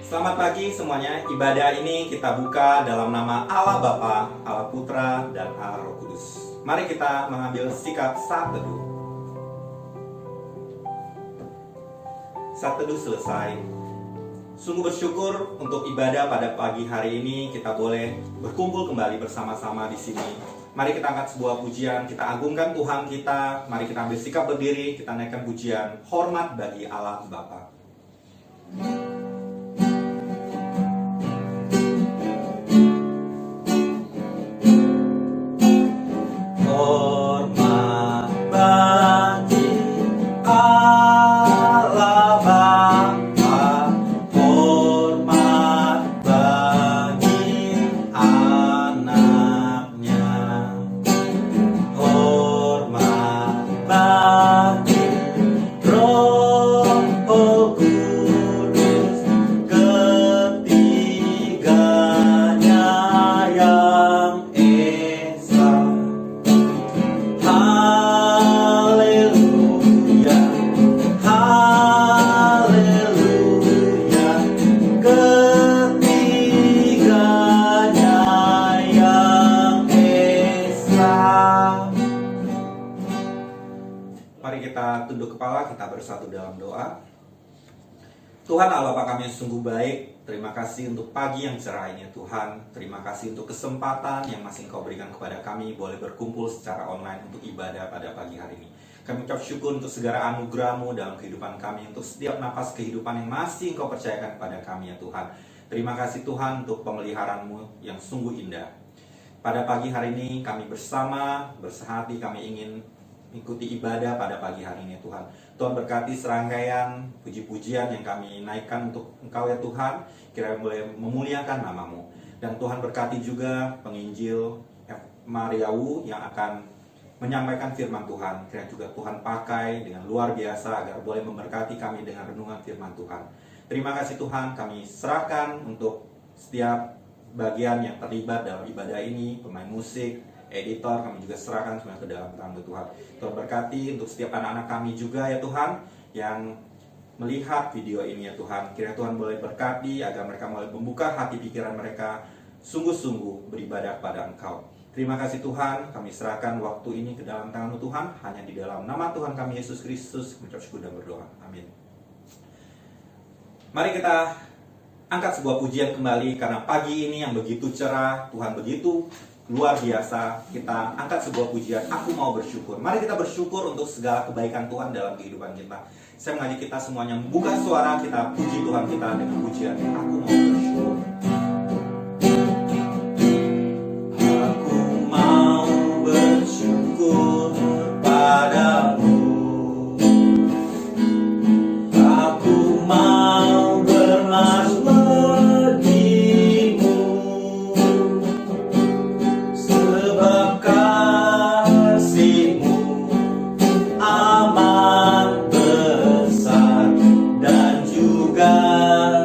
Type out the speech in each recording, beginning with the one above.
Selamat pagi semuanya. Ibadah ini kita buka dalam nama Allah Bapa, Allah Putra, dan Allah Roh Kudus. Mari kita mengambil sikap saat teduh. Saat teduh selesai. Sungguh bersyukur untuk ibadah pada pagi hari ini kita boleh berkumpul kembali bersama-sama di sini. Mari kita angkat sebuah pujian, kita agungkan Tuhan kita. Mari kita ambil sikap berdiri, kita naikkan pujian hormat bagi Allah Bapa. Hormat bagi Allah Bapa, hormat bagi anaknya, hormat bagi Roh Kudus, ketiganya yang esa. Haleluya, haleluya, ketiganya yang esa. Mari kita tunduk kepala, kita bersatu dalam doa. Tuhan Allah Bapa kami yang sungguh baik, terima kasih untuk pagi yang cerah ini Tuhan. Terima kasih untuk kesempatan yang masih Engkau berikan kepada kami boleh berkumpul secara online untuk ibadah pada pagi hari ini. Kami ucap syukur untuk segala anugerah-Mu dalam kehidupan kami, untuk setiap napas kehidupan yang masih Engkau percayakan kepada kami ya Tuhan. Terima kasih Tuhan untuk pemeliharaan-Mu yang sungguh indah. Pada pagi hari ini kami bersama, bersehati kami ingin ikuti ibadah pada pagi hari ini Tuhan. Tuhan berkati serangkaian puji-pujian yang kami naikkan untuk Engkau ya Tuhan, kiranya boleh memuliakan nama-Mu. Dan Tuhan berkati juga penginjil Mariawu yang akan menyampaikan firman Tuhan. Kiranya juga Tuhan pakai dengan luar biasa agar boleh memberkati kami dengan renungan firman Tuhan. Terima kasih Tuhan, kami serahkan untuk setiap bagian yang terlibat dalam ibadah ini, pemain musik, editor, kami juga serahkan semua ke dalam tangan Tuhan. Tuhan berkati untuk setiap anak-anak kami juga ya Tuhan yang melihat video ini ya Tuhan. Kiranya Tuhan boleh berkati agar mereka boleh membuka hati pikiran mereka sungguh-sungguh beribadah kepada Engkau. Terima kasih Tuhan, kami serahkan waktu ini ke dalam tangan Tuhan, hanya di dalam nama Tuhan kami Yesus Kristus mengucap syukur dan berdoa. Amin. Mari kita angkat sebuah pujian kembali karena pagi ini yang begitu cerah, Tuhan begitu luar biasa. Kita angkat sebuah pujian, aku mau bersyukur. Mari kita bersyukur untuk segala kebaikan Tuhan dalam kehidupan kita. Saya mengajak kita semuanya membuka suara, kita puji Tuhan kita dengan pujian, aku mau bersyukur. Aku mau bersyukur padamu. Aku mau bermasmur bagimu. Sebab kasih-Mu amat besar dan juga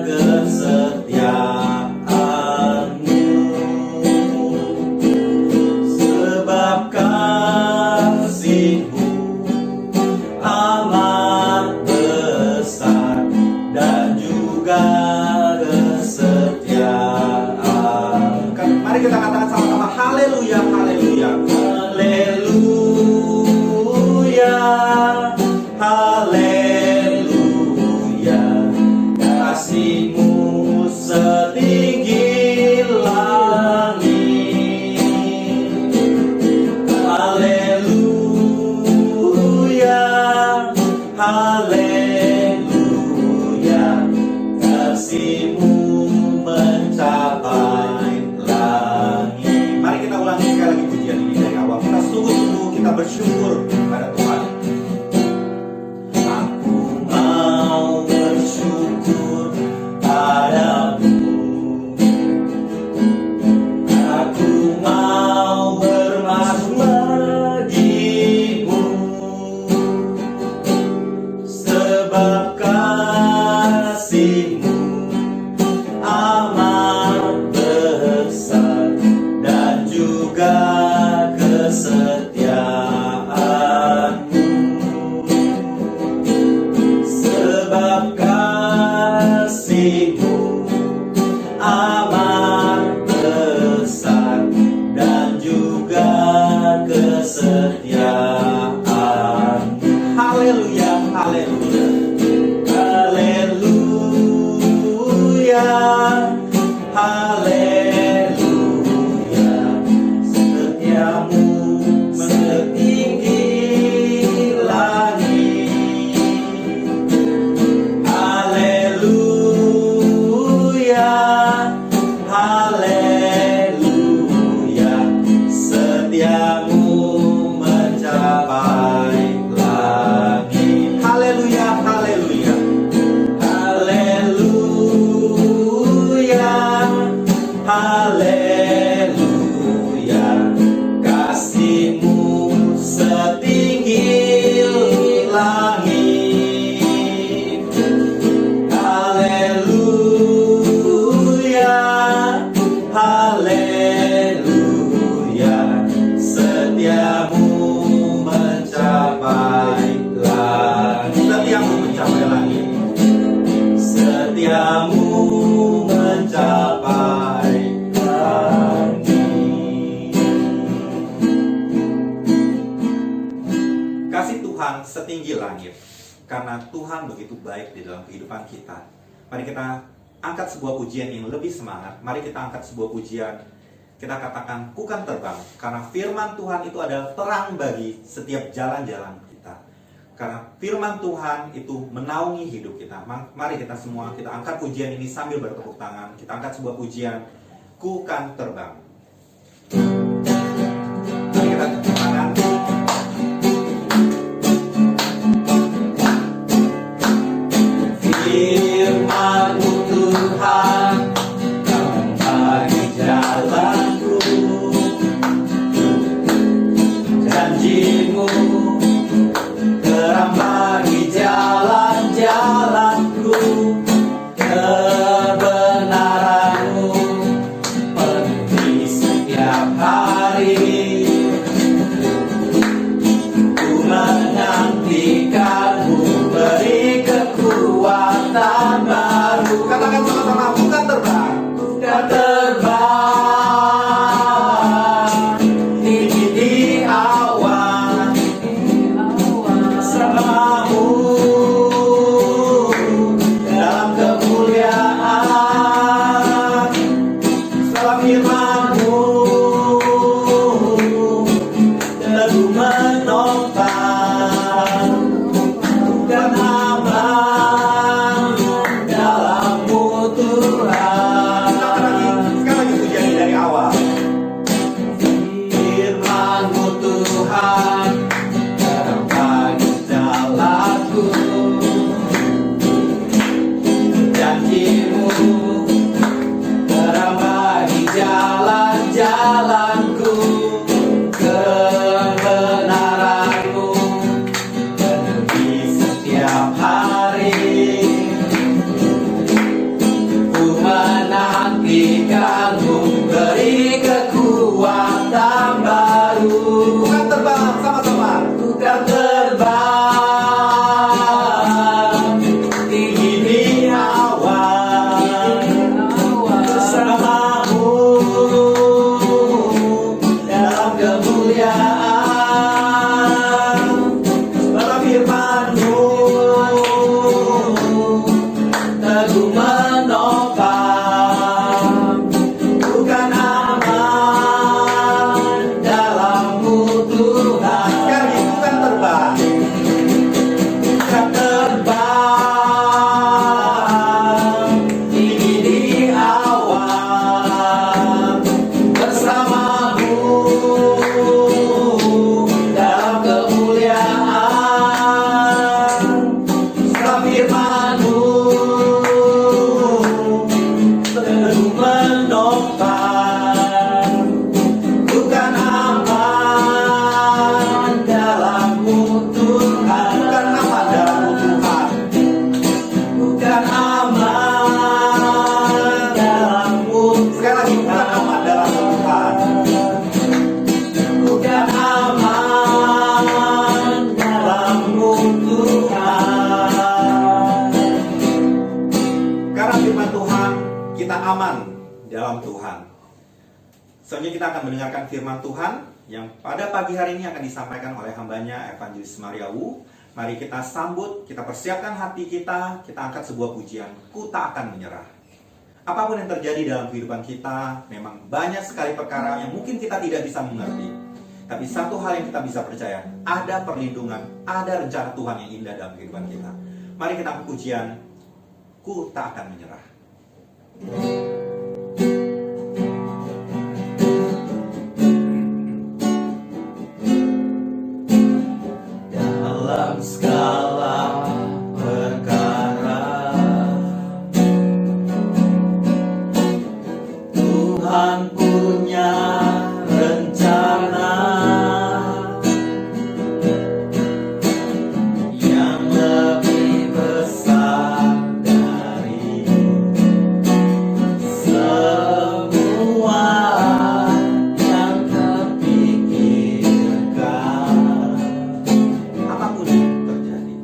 kesetiaan-Mu. Sebab kasih-Mu amat besar dan juga kesetiaan. Mari kita katakan sama-sama, haleluya, haleluya, haleluya, haleluya. Kasih-Mu setinggi langit. Haleluya, haleluya. Kasih-Mu mencapai langit. Mari kita ulangi sekali lagi pujian ini dari awal. Kita sungguh-sungguh kita bersyukur pada Tuhan. Aku mau bersyukur padamu. Aku mau bermasmur bagimu. Sebab kasih-Mu amat besar dan juga kesetiaan-Mu. Sebab kasih-Mu kesetiaan. Haleluya, haleluya, haleluya, haleluya. Setiamu setinggi langit. Haleluya, haleluya. Setiamu mencapai langit. Haleluya, haleluya, haleluya, haleluya. Kasih-Mu setinggi langit. Haleluya, haleluya. Setiamu mencapai langit. Setiamu mencapai langit. Setiamu mencapai langit. Kasih Tuhan setinggi langit, karena Tuhan begitu baik di dalam kehidupan kita. Mari kita angkat sebuah pujian yang lebih semangat. Mari kita angkat sebuah pujian. Kita katakan, ku kan terbang, karena firman Tuhan itu adalah terang bagi setiap jalan-jalan kita. Karena firman Tuhan itu menaungi hidup kita. Mari kita semua, kita angkat pujian ini sambil bertepuk tangan. Kita angkat sebuah pujian, ku kan terbang. Mari kita tepuk tangan. Firman-Mu Tuhan, terang bagi jalanku. Janji-Mu terang bagi jalan-jalanku. Kebenaran-Mu penuhi setiap hari. Ku menantikan-Mu beri kekuatan baru. Katakan sama-sama, bukan terbang. Bukan terbang tinggi di awan. Bersama-Mu dalam kemuliaan. Dalam firman-Mu teguh menopang. Bukan aman dalam-Mu Tuhan. Sekali lagi pujian dari awal. Firman-Mu Tuhan, terang bagi jalanku. Janji-Mu terang bagi jalan-jalanku. Kebenaran-Mu penuhi setiap hari. Ku menantikan-Mu beri kekuatan baru. Bukan terbang, sama-sama. Bukan terbang tinggi di awan. Bersama-Mu dalam kemuliaan. Dalam firman-Mu teguh menopang. Bukan aman dalam-Mu Tuhan. Sekali, bukan terbang. Bukan terbang tinggi di awan. Bersama-Mu dalam kemuliaan. Dalam firman-Mu teguh menopang. Bukan aman dalam-Mu Tuhan. Bukan aman dalam-Mu Tuhan. Bukan aman dalam-Mu. Sekali lagi, bukan aman dalam-Mu Tuhan. Bukan aman dalam-Mu Tuhan. Karena firman Tuhan, kita aman dalam Tuhan. Selanjutnya kita akan mendengarkan firman Tuhan yang pada pagi hari ini akan disampaikan oleh hambanya Evangelis Maria Wu. Mari kita sambut, kita persiapkan hati kita angkat sebuah pujian, Ku Tak Akan Menyerah. Apapun yang terjadi dalam kehidupan kita, memang banyak sekali perkara yang mungkin kita tidak bisa mengerti. Tapi satu hal yang kita bisa percaya, ada perlindungan, ada rencana Tuhan yang indah dalam kehidupan kita. Mari kita angkat pujian, Ku Tak Akan Menyerah. Dalam segala perkara Tuhan punya rencana yang lebih besar dari semua yang terpikirkan. Apapun yang terjadi,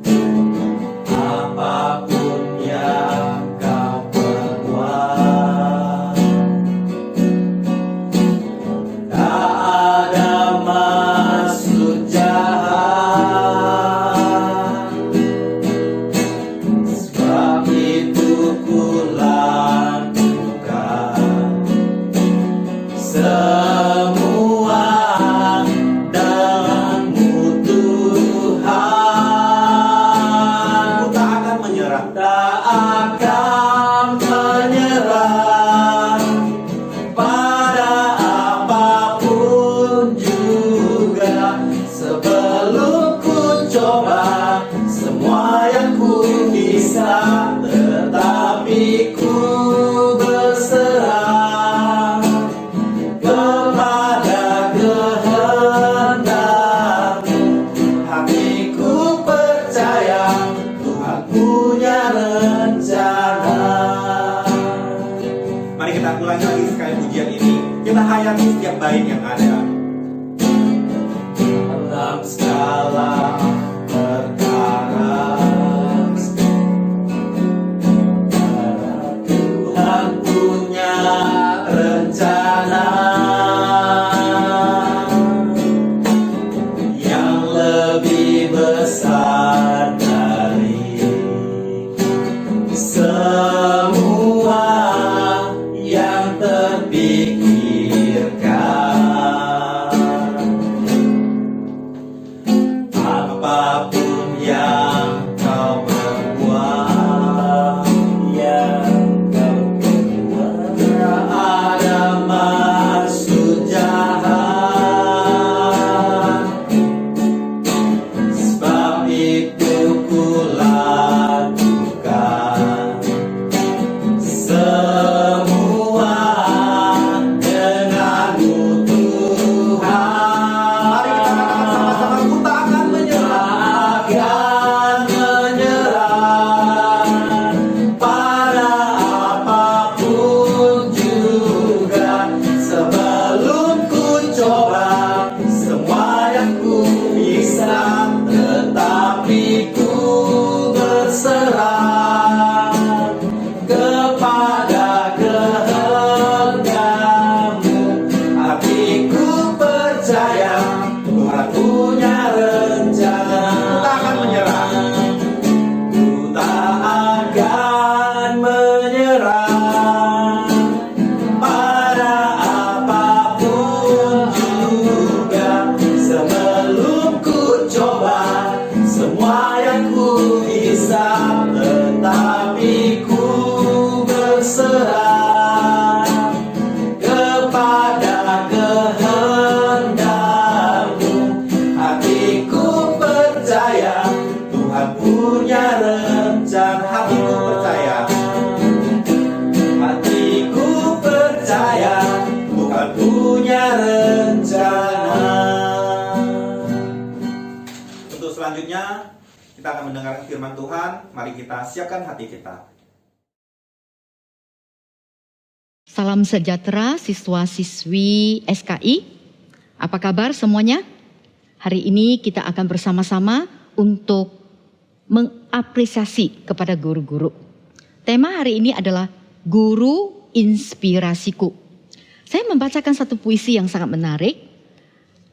apapun yang kau perbuat, tak ada maksud jahat. Sebab itu ku lakukan semua denganmu Tuhan. Ku tak akan menyerah, tak akan menyerah pada apapun juga. Sebelum ku coba semua yang ku bisa, tetapi ku berserah kepada kehendak-Mu. Hatiku percaya Tuhan punya rencana. Mari kita ulangi lagi sekali pujian ini. Kita hayati setiap bait yang ada. Dalam segala perkara Tuhan punya rencana yang lebih besar dari semua yang terpikirkan. Apapun yang kau perbuat, tak ada maksud jahat. Sebab itu ku lakukan semua denganmu Tuhan. Mari kita katakan sama-sama, ku tak akan menyerah, akan menyerah pada apapun juga. Sebelum ku coba semua yang ku bisa, tetapi ku berserah kepada kehendak-Mu. Hatiku percaya Tuhan punya rencana. Ku tak akan menyerah, ku tak akan menyerah pada apapun juga. Sebelum ku coba semua yang ku bisa, tetapi ku berserah kepada kehendak-Mu. Hatiku percaya Tuhan punya rencana. Hatiku percaya, hatiku percaya Tuhan punya rencana. Untuk selanjutnya kita akan mendengarkan firman Tuhan. Mari kita siapkan hati kita. Salam sejahtera siswa-siswi SKI. Apa kabar semuanya? Hari ini kita akan bersama-sama untuk mengapresiasi kepada guru-guru. Tema hari ini adalah Guru Inspirasiku. Saya membacakan satu puisi yang sangat menarik.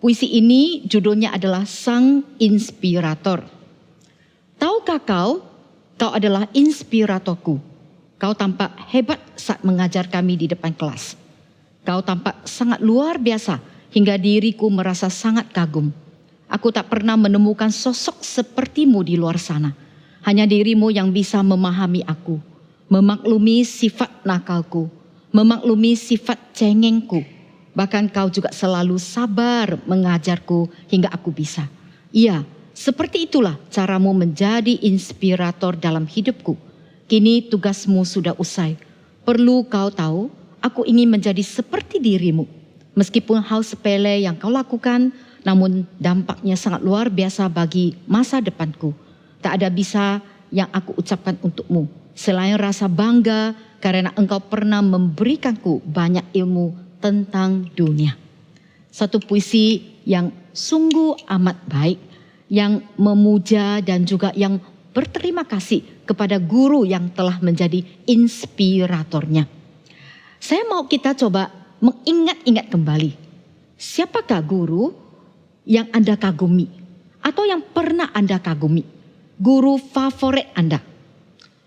Puisi ini judulnya adalah Sang Inspirator. Tahukah kau adalah inspiratorku. Kau tampak hebat saat mengajar kami di depan kelas. Kau tampak sangat luar biasa hingga diriku merasa sangat kagum. Aku tak pernah menemukan sosok sepertimu di luar sana. Hanya dirimu yang bisa memahami aku, memaklumi sifat nakalku, memaklumi sifat cengengku. Bahkan kau juga selalu sabar mengajarku hingga aku bisa. Iya, seperti itulah caramu menjadi inspirator dalam hidupku. Kini tugasmu sudah usai. Perlu kau tahu, aku ingin menjadi seperti dirimu. Meskipun hal sepele yang kau lakukan, namun dampaknya sangat luar biasa bagi masa depanku. Tak ada bisa yang aku ucapkan untukmu selain rasa bangga karena engkau pernah memberikanku banyak ilmu tentang dunia. Satu puisi yang sungguh amat baik, yang memuja dan juga yang berterima kasih kepada guru yang telah menjadi inspiratornya. Saya mau kita coba mengingat-ingat kembali, siapakah guru yang Anda kagumi atau yang pernah Anda kagumi? Guru favorit Anda.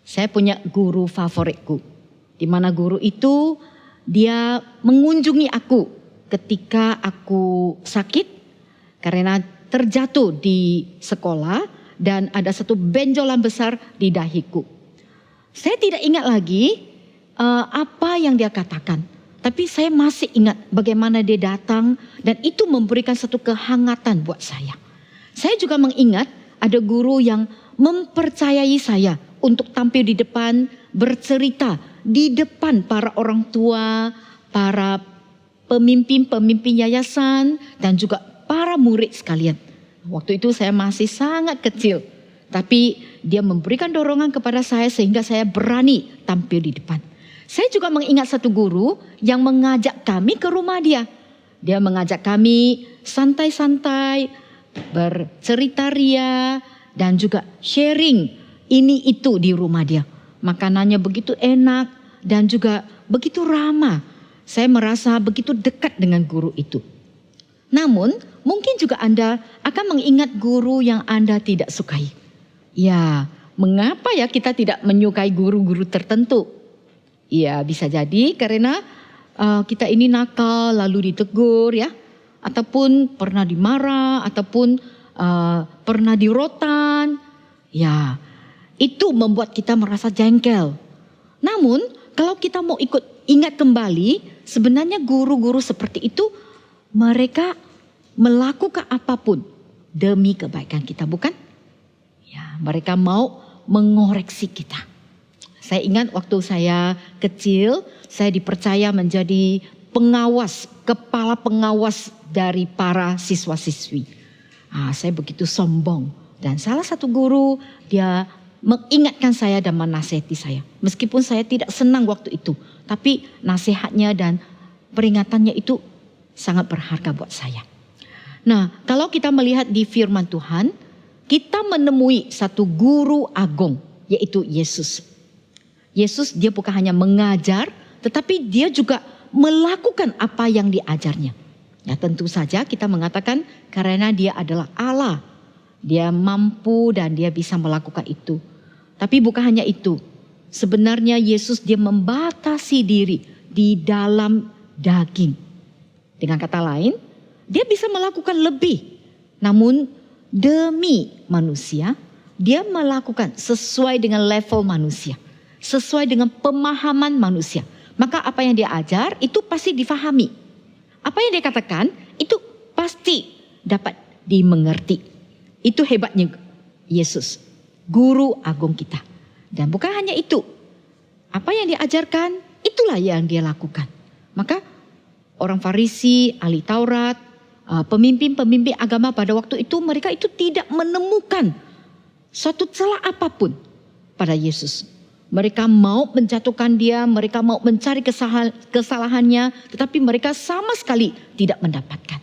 Saya punya guru favoritku, di mana guru itu dia mengunjungi aku ketika aku sakit karena terjatuh di sekolah dan ada satu benjolan besar di dahiku. Saya tidak ingat lagi apa yang dia katakan, tapi saya masih ingat bagaimana dia datang dan itu memberikan satu kehangatan buat saya. Saya juga mengingat ada guru yang mempercayai saya untuk tampil di depan, bercerita di depan para orang tua, para pemimpin-pemimpin yayasan, dan juga para murid sekalian. Waktu itu saya masih sangat kecil, tapi dia memberikan dorongan kepada saya sehingga saya berani tampil di depan. Saya juga mengingat satu guru yang mengajak kami ke rumah dia. Dia mengajak kami santai-santai, bercerita ria, dan juga sharing ini itu di rumah dia. Makanannya begitu enak dan juga begitu ramah. Saya merasa begitu dekat dengan guru itu. Namun mungkin juga Anda akan mengingat guru yang Anda tidak sukai. Ya, mengapa ya kita tidak menyukai guru-guru tertentu? Ya, bisa jadi karena kita ini nakal lalu ditegur ya. Ataupun pernah dimarah, ataupun pernah dirotan. Ya, itu membuat kita merasa jengkel. Namun kalau kita mau ingat kembali, sebenarnya guru-guru seperti itu mereka melakukan apapun demi kebaikan kita, bukan? Ya, mereka mau mengoreksi kita. Saya ingat waktu saya kecil, saya dipercaya menjadi kepala pengawas dari para siswa-siswi. Saya begitu sombong dan salah satu guru dia mengingatkan saya dan menasihati saya. Meskipun saya tidak senang waktu itu, tapi nasihatnya dan peringatannya itu sangat berharga buat saya. Nah, kalau kita melihat di firman Tuhan, kita menemui satu guru agung, yaitu Yesus. Yesus dia bukan hanya mengajar, tetapi dia juga melakukan apa yang diajarnya. Ya, tentu saja kita mengatakan karena dia adalah Allah. Dia mampu dan dia bisa melakukan itu. Tapi bukan hanya itu. Sebenarnya Yesus dia membatasi diri di dalam daging. Dengan kata lain, dia bisa melakukan lebih. Namun demi manusia, dia melakukan sesuai dengan level manusia. Sesuai dengan pemahaman manusia. Maka apa yang dia ajar itu pasti difahami. Apa yang dia katakan itu pasti dapat dimengerti. Itu hebatnya Yesus, guru agung kita. Dan bukan hanya itu. Apa yang diajarkan itulah yang dia lakukan. Maka orang Farisi, ahli Taurat, pemimpin-pemimpin agama pada waktu itu mereka itu tidak menemukan suatu celah apapun pada Yesus. Mereka mau menjatuhkan dia, mereka mau mencari kesalahannya, tetapi mereka sama sekali tidak mendapatkan.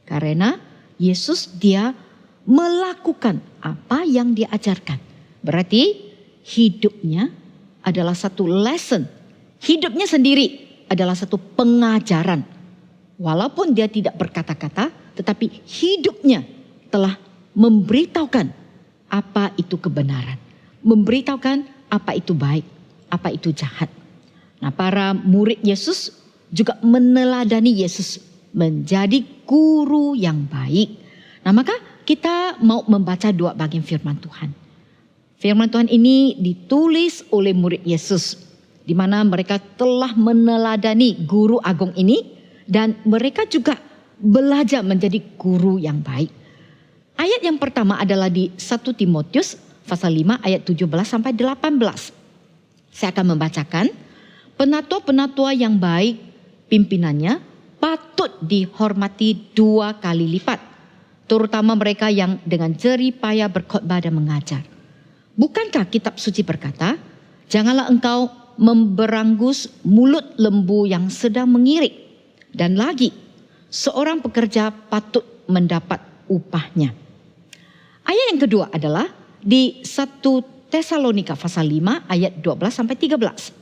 Karena Yesus dia melakukan apa yang diajarkan. Berarti hidupnya adalah satu lesson. Hidupnya sendiri adalah satu pengajaran. Walaupun dia tidak berkata-kata, tetapi hidupnya telah memberitahukan apa itu kebenaran, memberitahukan apa itu baik, apa itu jahat. Nah, para murid Yesus juga meneladani Yesus menjadi guru yang baik. Nah, maka kita mau membaca 2 bagian firman Tuhan. Firman Tuhan ini ditulis oleh murid Yesus, di mana mereka telah meneladani guru agung ini dan mereka juga belajar menjadi guru yang baik. Ayat yang pertama adalah di 1 Timotius pasal 5 ayat 17 sampai 18. Saya akan membacakan. Penatua-penatua yang baik pimpinannya patut dihormati 2 kali lipat, terutama mereka yang dengan jerih payah berkhotbah dan mengajar. Bukankah kitab suci berkata, janganlah engkau memberangus mulut lembu yang sedang mengirik. Dan lagi, seorang pekerja patut mendapat upahnya. Ayat yang kedua adalah di 1 Tesalonika pasal 5 ayat 12 sampai 13.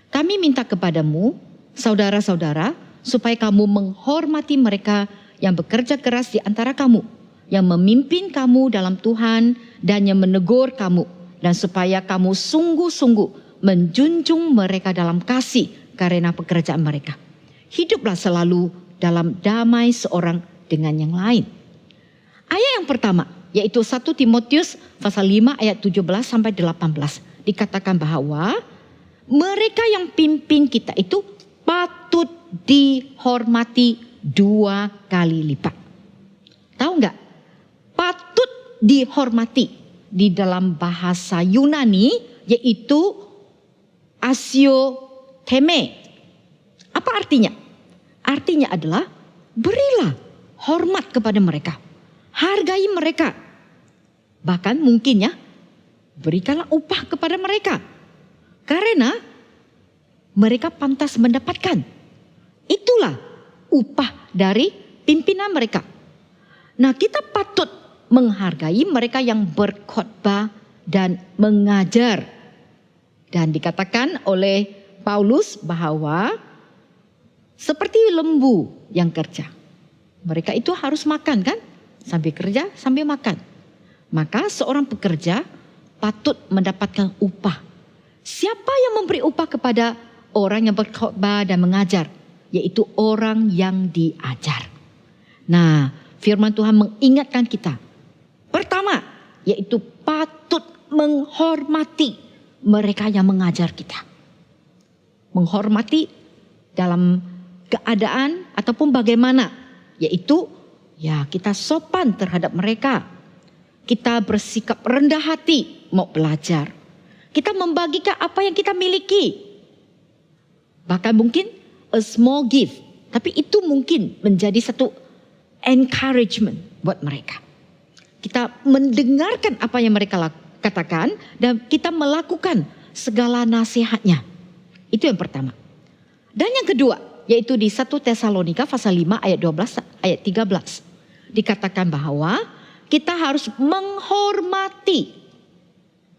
Kami minta kepadamu, saudara-saudara, supaya kamu menghormati mereka yang bekerja keras di antara kamu, yang memimpin kamu dalam Tuhan dan yang menegur kamu, dan supaya kamu sungguh-sungguh menjunjung mereka dalam kasih karena pekerjaan mereka. Hiduplah selalu dalam damai seorang dengan yang lain. Ayat yang pertama yaitu 1 Timotius pasal 5 ayat 17 sampai 18 dikatakan bahwa mereka yang pimpin kita itu patut dihormati 2 kali lipat. Tahu nggak? Patut dihormati di dalam bahasa Yunani yaitu asioteme. Apa artinya? Artinya adalah berilah hormat kepada mereka, hargai mereka, bahkan mungkin ya berikanlah upah kepada mereka karena mereka pantas mendapatkan. Itulah upah dari pimpinan mereka. Nah, kita patut menghargai mereka yang berkhotbah dan mengajar. Dan dikatakan oleh Paulus bahwa seperti lembu yang kerja. Mereka itu harus makan kan? Sambil kerja, sambil makan. Maka seorang pekerja patut mendapatkan upah. Siapa yang memberi upah kepada orang yang berkhotbah dan mengajar? Yaitu orang yang diajar. Nah, firman Tuhan mengingatkan kita. Pertama, yaitu patut menghormati mereka yang mengajar kita. Menghormati dalam keadaan ataupun bagaimana. Yaitu ya kita sopan terhadap mereka. Kita bersikap rendah hati mau belajar. Kita membagikan apa yang kita miliki. Bahkan mungkin a small gift. Tapi itu mungkin menjadi satu encouragement buat mereka. Kita mendengarkan apa yang mereka katakan dan kita melakukan segala nasihatnya. Itu yang pertama. Dan yang kedua yaitu di 1 Tesalonika pasal 5 ayat 12 ayat 13. Dikatakan bahwa kita harus menghormati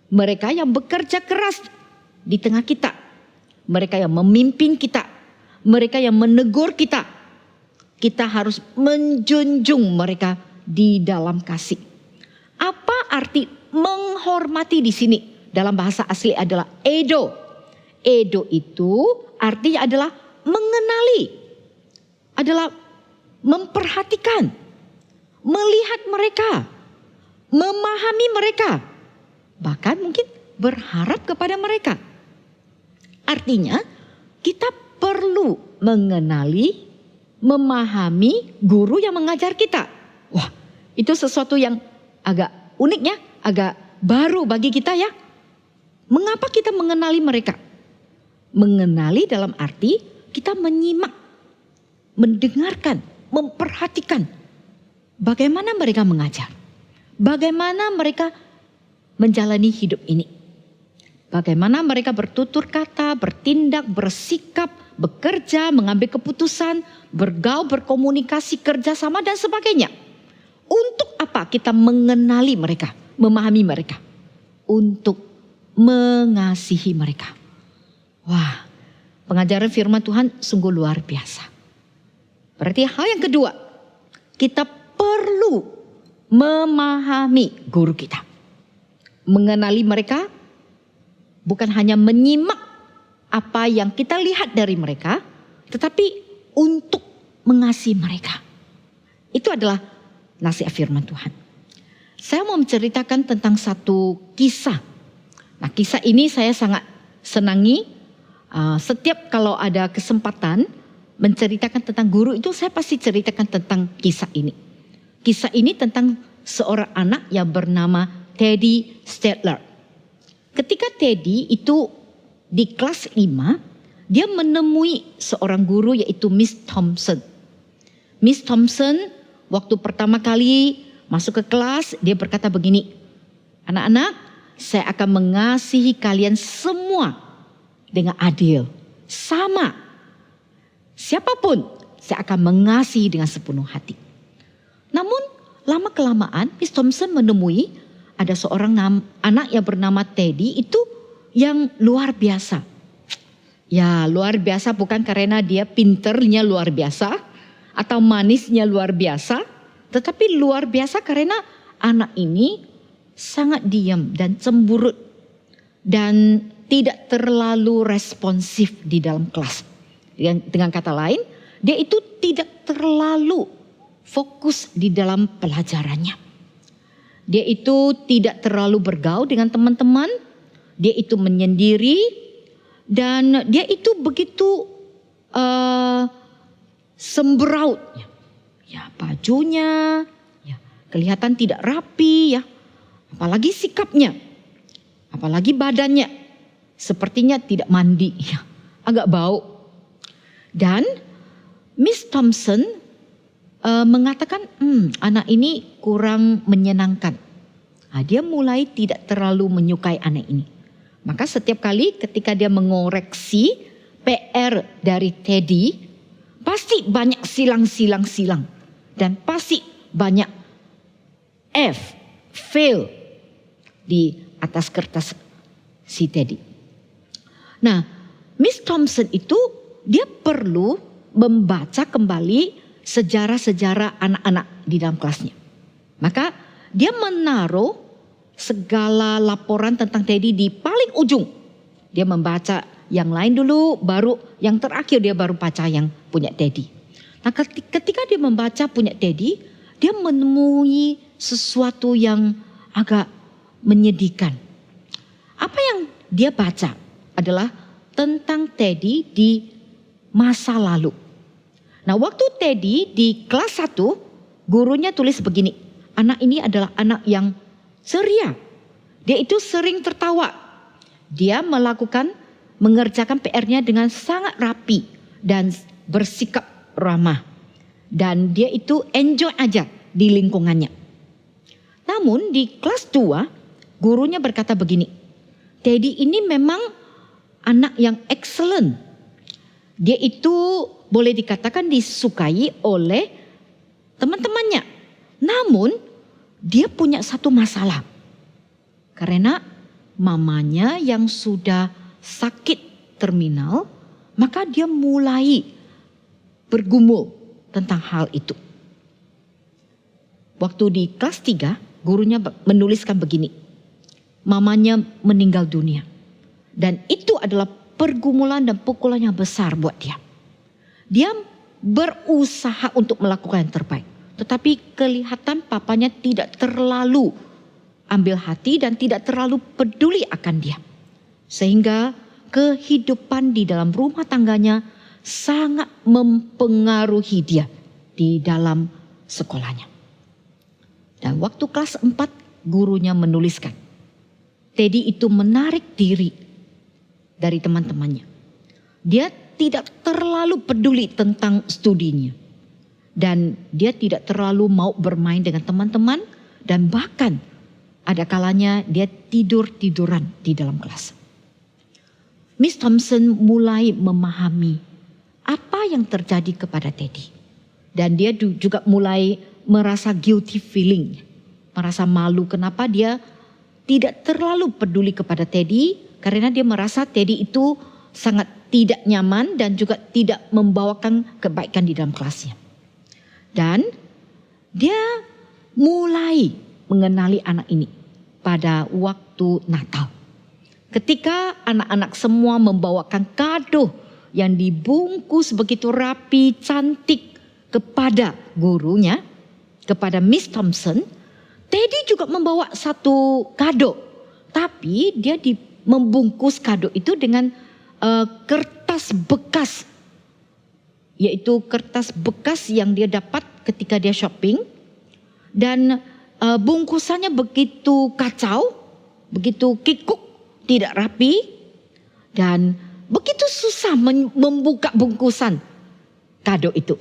mereka yang bekerja keras di tengah kita. Mereka yang memimpin kita. Mereka yang menegur kita. Kita harus menjunjung mereka di dalam kasih. Apa arti menghormati di sini? Dalam bahasa asli adalah edo. Edo itu artinya adalah mengenali. Adalah memperhatikan. Melihat mereka. Memahami mereka. Bahkan mungkin berharap kepada mereka. Artinya kita perlu mengenali, memahami guru yang mengajar kita. Wah, itu sesuatu yang agak unik ya, agak baru bagi kita ya. Mengapa kita mengenali mereka? Mengenali dalam arti kita menyimak, mendengarkan, memperhatikan bagaimana mereka mengajar. Bagaimana mereka menjalani hidup ini. Bagaimana mereka bertutur kata, bertindak, bersikap, bekerja, mengambil keputusan, bergaul, berkomunikasi, kerjasama dan sebagainya. Untuk apa kita mengenali mereka, memahami mereka? Untuk mengasihi mereka. Wah, pengajaran firman Tuhan sungguh luar biasa. Berarti hal yang kedua, kita perlu memahami guru kita. Mengenali mereka bukan hanya menyimak apa yang kita lihat dari mereka, tetapi untuk mengasihi mereka. Itu adalah nasihat firman Tuhan. Saya mau menceritakan tentang satu kisah. Nah, kisah ini saya sangat senangi. Setiap kalau ada kesempatan menceritakan tentang guru itu, saya pasti ceritakan tentang kisah ini. Kisah ini tentang seorang anak yang bernama Teddy Stedler. Ketika Teddy itu di kelas 5, dia menemui seorang guru yaitu Miss Thompson. Miss Thompson waktu pertama kali masuk ke kelas, dia berkata begini, "Anak-anak, saya akan mengasihi kalian semua dengan adil. Sama. Siapapun, saya akan mengasihi dengan sepenuh hati." Namun, lama-kelamaan Miss Thompson menemui ada seorang anak yang bernama Teddy itu yang luar biasa. Ya, luar biasa bukan karena dia pinternya luar biasa atau manisnya luar biasa, tetapi luar biasa karena anak ini sangat diam dan cemburut dan tidak terlalu responsif di dalam kelas. Dengan kata lain, dia itu tidak terlalu fokus di dalam pelajarannya. Dia itu tidak terlalu bergaul dengan teman-teman, dia itu menyendiri, dan dia itu begitu sembraut. Ya, bajunya ya, kelihatan tidak rapi, ya, apalagi sikapnya, apalagi badannya, sepertinya tidak mandi, ya, agak bau. Dan Miss Thompson mengatakan anak ini kurang menyenangkan. Dia mulai tidak terlalu menyukai anak ini. Maka setiap kali ketika dia mengoreksi PR dari Teddy, pasti banyak silang. Dan pasti banyak fail di atas kertas si Teddy. Nah, Miss Thompson itu dia perlu membaca kembali sejarah-sejarah anak-anak di dalam kelasnya. Maka dia menaruh segala laporan tentang Teddy di paling ujung. Dia membaca yang lain dulu, baru yang terakhir dia baru baca yang punya Teddy. Nah, ketika dia membaca punya Teddy, dia menemui sesuatu yang agak menyedihkan. Apa yang dia baca adalah tentang Teddy di masa lalu. Nah, waktu Teddy di kelas 1, gurunya tulis begini, anak ini adalah anak yang ceria. Dia itu sering tertawa. Dia mengerjakan PR-nya dengan sangat rapi dan bersikap ramah. Dan dia itu enjoy aja di lingkungannya. Namun di kelas 2, gurunya berkata begini, Teddy ini memang anak yang excellent. Dia itu boleh dikatakan disukai oleh teman-temannya. Namun dia punya satu masalah. Karena mamanya yang sudah sakit terminal, maka dia mulai bergumul tentang hal itu. Waktu di kelas 3, gurunya menuliskan begini. Mamanya meninggal dunia. Dan itu adalah pergumulan dan pukulan yang besar buat dia. Dia berusaha untuk melakukan yang terbaik. Tetapi kelihatan papanya tidak terlalu ambil hati dan tidak terlalu peduli akan dia. Sehingga kehidupan di dalam rumah tangganya sangat mempengaruhi dia di dalam sekolahnya. Dan waktu kelas 4, gurunya menuliskan, Teddy itu menarik diri dari teman-temannya. Dia tidak terlalu peduli tentang studinya. Dan dia tidak terlalu mau bermain dengan teman-teman. Dan bahkan ada kalanya dia tidur-tiduran di dalam kelas. Miss Thompson mulai memahami apa yang terjadi kepada Teddy. Dan dia juga mulai merasa guilty feeling. Merasa malu kenapa dia tidak terlalu peduli kepada Teddy. Karena dia merasa Teddy itu sangat tidak nyaman dan juga tidak membawakan kebaikan di dalam kelasnya. Dan dia mulai mengenali anak ini pada waktu Natal. Ketika anak-anak semua membawakan kado yang dibungkus begitu rapi, cantik kepada gurunya, kepada Miss Thompson, Teddy juga membawa satu kado. Tapi dia membungkus kado itu dengan kertas bekas. Yaitu kertas bekas yang dia dapat ketika dia shopping. Dan bungkusannya begitu kacau, begitu kikuk, tidak rapi. Dan begitu susah membuka bungkusan kado itu.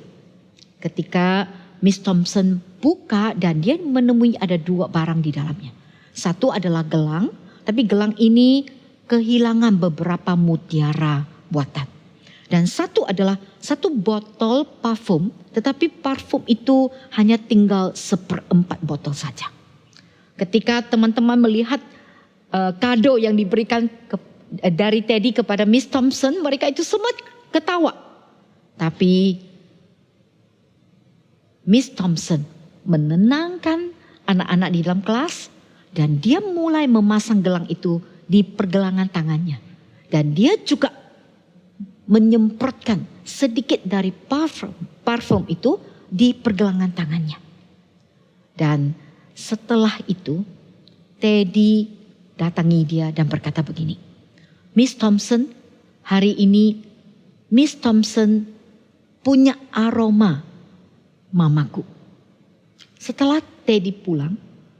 Ketika Miss Thompson buka dan dia menemui ada 2 barang di dalamnya. Satu adalah gelang, tapi gelang ini kehilangan beberapa mutiara buatan. Dan satu adalah satu botol parfum, tetapi parfum itu hanya tinggal 1/4 botol saja. Ketika teman-teman melihat kado yang diberikan dari Teddy kepada Miss Thompson, mereka itu semua ketawa. Tapi Miss Thompson menenangkan anak-anak di dalam kelas dan dia mulai memasang gelang itu di pergelangan tangannya. Dan dia juga menyemprotkan sedikit dari parfum itu di pergelangan tangannya. Dan setelah itu Teddy datangi dia dan berkata begini, Miss Thompson, hari ini Miss Thompson punya aroma mamaku. Setelah Teddy pulang,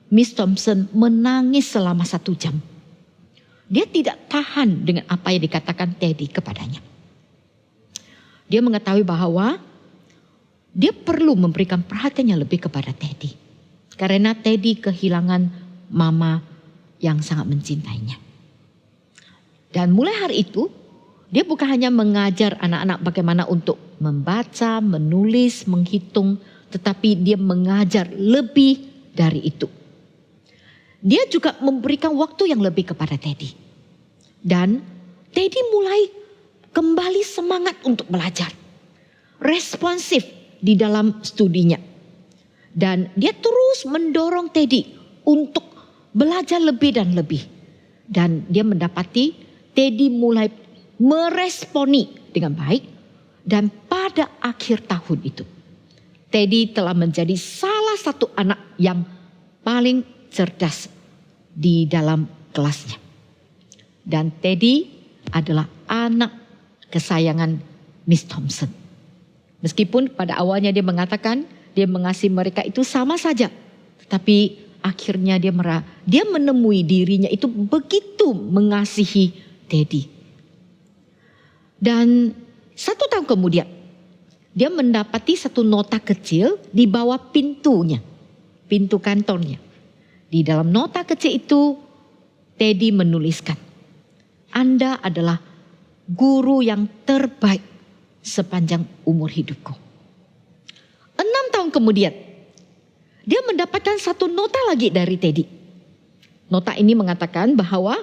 Miss Thompson menangis selama 1 jam. Dia tidak tahan dengan apa yang dikatakan Teddy kepadanya. Dia mengetahui bahwa dia perlu memberikan perhatian yang lebih kepada Teddy. Karena Teddy kehilangan mama yang sangat mencintainya. Dan mulai hari itu, dia bukan hanya mengajar anak-anak bagaimana untuk membaca, menulis, menghitung, tetapi dia mengajar lebih dari itu. Dia juga memberikan waktu yang lebih kepada Teddy. Dan Teddy mulai kembali semangat untuk belajar. Responsif di dalam studinya. Dan dia terus mendorong Teddy untuk belajar lebih dan lebih. Dan dia mendapati Teddy mulai meresponi dengan baik. Dan pada akhir tahun itu, Teddy telah menjadi salah satu anak yang paling cerdas di dalam kelasnya. Dan Teddy adalah anak kesayangan Miss Thompson. Meskipun pada awalnya dia mengatakan dia mengasihi mereka itu sama saja. Tetapi akhirnya dia menemui dirinya itu begitu mengasihi Teddy. Dan 1 tahun kemudian dia mendapati satu nota kecil di bawah pintunya. Pintu kantornya. Di dalam nota kecil itu Teddy menuliskan, Anda adalah guru yang terbaik sepanjang umur hidupku. 6 tahun kemudian dia mendapatkan satu nota lagi dari Teddy. Nota ini mengatakan bahwa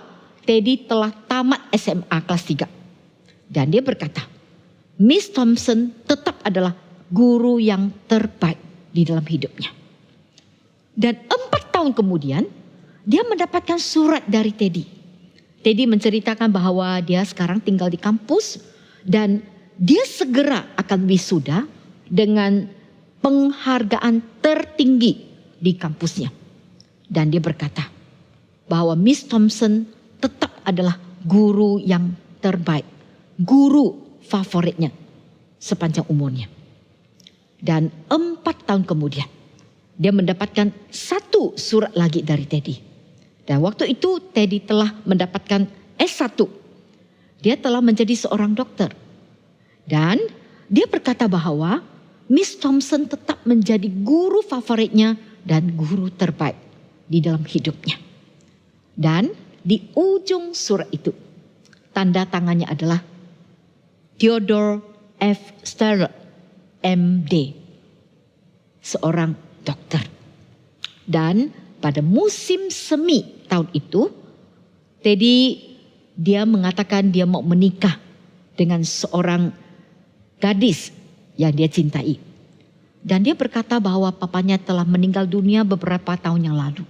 Teddy telah tamat SMA kelas 3. Dan dia berkata, Miss Thompson tetap adalah guru yang terbaik di dalam hidupnya. Dan 4 tahun kemudian dia mendapatkan surat dari Teddy. Teddy menceritakan bahwa dia sekarang tinggal di kampus dan dia segera akan wisuda dengan penghargaan tertinggi di kampusnya. Dan dia berkata bahwa Miss Thompson tetap adalah guru yang terbaik, guru favoritnya sepanjang umurnya. Dan 4 tahun kemudian dia mendapatkan satu surat lagi dari Teddy. Dan waktu itu Teddy telah mendapatkan S1. Dia telah menjadi seorang dokter. Dan dia berkata bahwa Miss Thompson tetap menjadi guru favoritnya dan guru terbaik di dalam hidupnya. Dan di ujung surat itu tanda tangannya adalah Theodore F. Starrett, MD, seorang dokter. Dan pada musim semi tahun itu, Teddy dia mengatakan dia mau menikah dengan seorang gadis yang dia cintai. Dan dia berkata bahwa papanya telah meninggal dunia beberapa tahun yang lalu.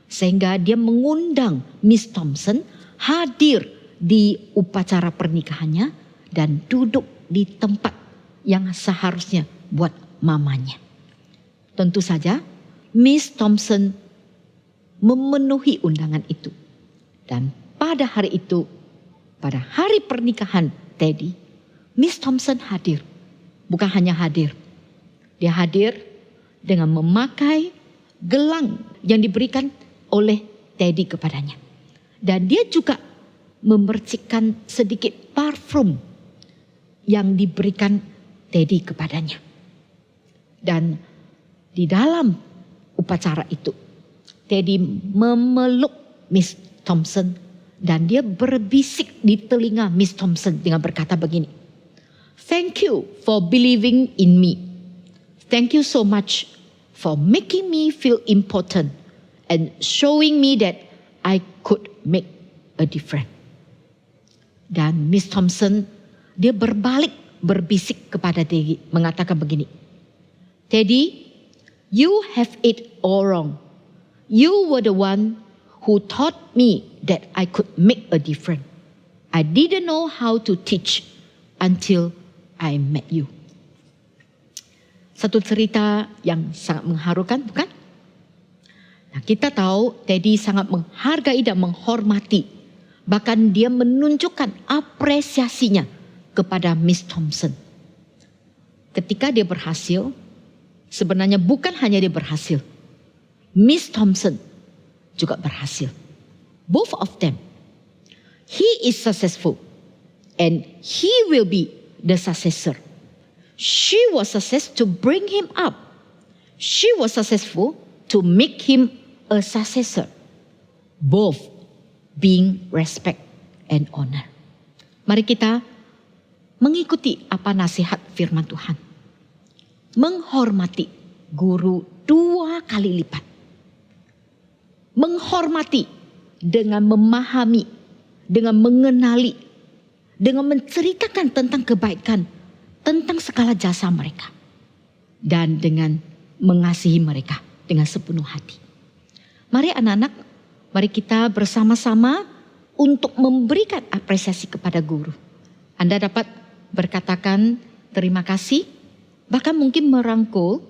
Sehingga dia mengundang Miss Thompson hadir di upacara pernikahannya dan duduk di tempat yang seharusnya buat mamanya. Tentu saja Miss Thompson memenuhi undangan itu. Dan pada hari itu, pada hari pernikahan Teddy, Miss Thompson hadir. Bukan hanya hadir, dia hadir dengan memakai gelang yang diberikan oleh Teddy kepadanya. Dan dia juga memercikkan sedikit parfum yang diberikan Teddy kepadanya. Dan di dalam upacara itu, Teddy memeluk Miss Thompson dan dia berbisik di telinga Miss Thompson dengan berkata begini, "Thank you for believing in me. Thank you so much for making me feel important and showing me that I could make a difference." Dan Miss Thompson dia berbalik berbisik kepada Teddy mengatakan begini, "Teddy, you have it all wrong. You were the one who taught me that I could make a difference. I didn't know how to teach until I met you." Satu cerita yang sangat mengharukan, bukan? Nah, kita tahu Teddy sangat menghargai dan menghormati. Bahkan dia menunjukkan apresiasinya kepada Miss Thompson. Ketika dia berhasil, sebenarnya bukan hanya dia berhasil, Miss Thompson juga berhasil. Both of them. He is successful and he will be the successor. She was successful to bring him up. She was successful to make him a successor. Both being respect and honor. Mari kita mengikuti apa nasihat firman Tuhan. Menghormati guru 2 kali lipat. Menghormati dengan memahami, dengan mengenali, dengan menceritakan tentang kebaikan, tentang segala jasa mereka. Dan dengan mengasihi mereka dengan sepenuh hati. Mari anak-anak, mari kita bersama-sama untuk memberikan apresiasi kepada guru. Anda dapat berkatakan terima kasih, bahkan mungkin merangkul,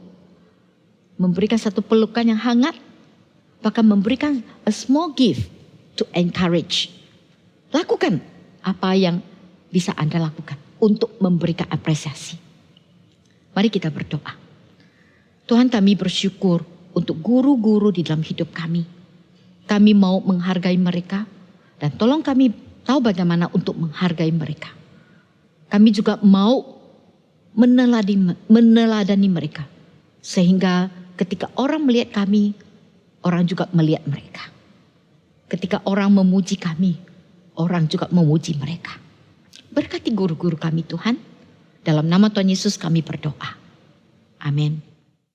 memberikan satu pelukan yang hangat, bahkan memberikan a small gift to encourage. Lakukan apa yang bisa Anda lakukan untuk memberikan apresiasi. Mari kita berdoa. Tuhan, kami bersyukur untuk guru-guru di dalam hidup kami. Kami mau menghargai mereka dan tolong kami tahu bagaimana untuk menghargai mereka. Kami juga mau meneladani mereka. Sehingga ketika orang melihat kami, orang juga melihat mereka. Ketika orang memuji kami, orang juga memuji mereka. Berkati guru-guru kami Tuhan. Dalam nama Tuhan Yesus kami berdoa. Amin.